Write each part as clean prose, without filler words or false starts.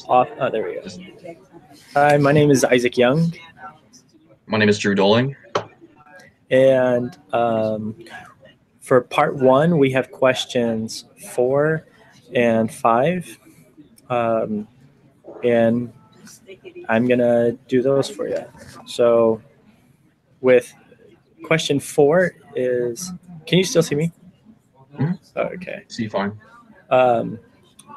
Off. Oh, there we go. Hi, my name is Isaac Young, My name is Drew Doling. and for part one, we have questions 4 and 5, and I'm gonna do those for you. So, with question 4 is, can you still see me? Mhm. Okay. See, fine.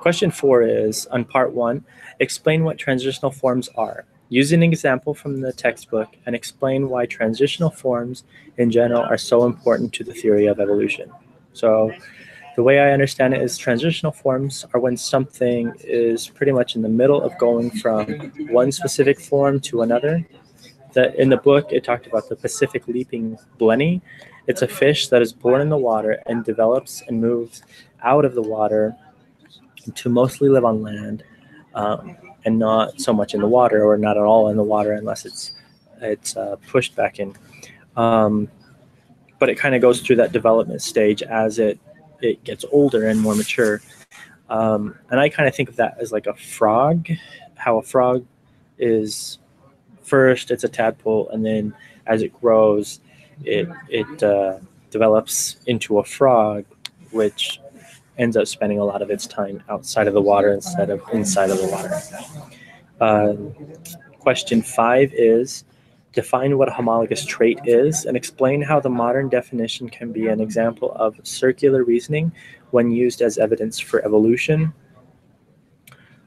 Question 4 is, on part 1, explain what transitional forms are. Use an example from the textbook and explain why transitional forms in general are so important to the theory of evolution. So the way I understand it is transitional forms are when something is pretty much in the middle of going from one specific form to another. In the book, it talked about the Pacific leaping blenny. It's a fish that is born in the water and develops and moves out of the water to mostly live on land, and not so much in the water, or not at all in the water unless it's pushed back in. But it kind of goes through that development stage as it gets older and more mature. And I kind of think of that as like a frog, how a frog is first it's a tadpole, and then as it grows, it develops into a frog, which ends up spending a lot of its time outside of the water instead of inside of the water. Question 5 is, define what a homologous trait is and explain how the modern definition can be an example of circular reasoning when used as evidence for evolution.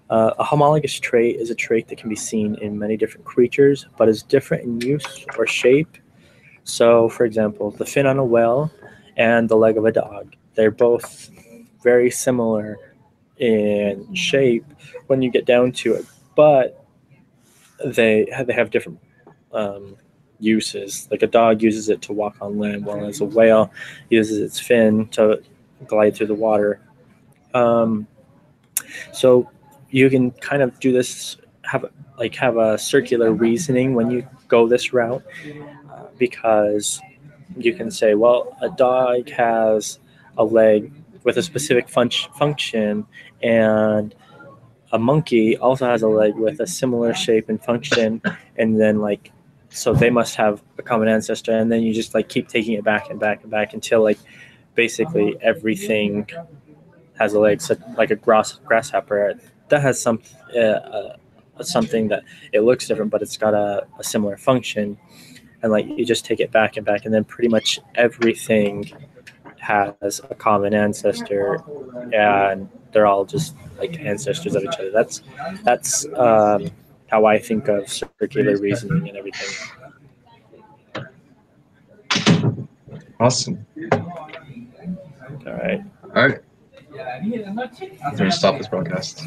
A homologous trait is a trait that can be seen in many different creatures, but is different in use or shape. So, for example, the fin on a whale and the leg of a dog, they're both very similar in shape when you get down to it, but they have different uses. Like a dog uses it to walk on land, whereas a whale uses its fin to glide through the water. So you can kind of do this, have a circular reasoning when you go this route, because you can say, well, a dog has a leg with a specific function, and a monkey also has a leg with a similar shape and function, and then so they must have a common ancestor, and then you just keep taking it back and back and back until basically everything has a leg. So like a grasshopper that has something that it looks different, but it's got a similar function, and you just take it back and back, and then pretty much everything has a common ancestor, and they're all just ancestors of each other. That's how I think of circular reasoning and everything. Awesome. All right. All right. I'm going to stop this broadcast.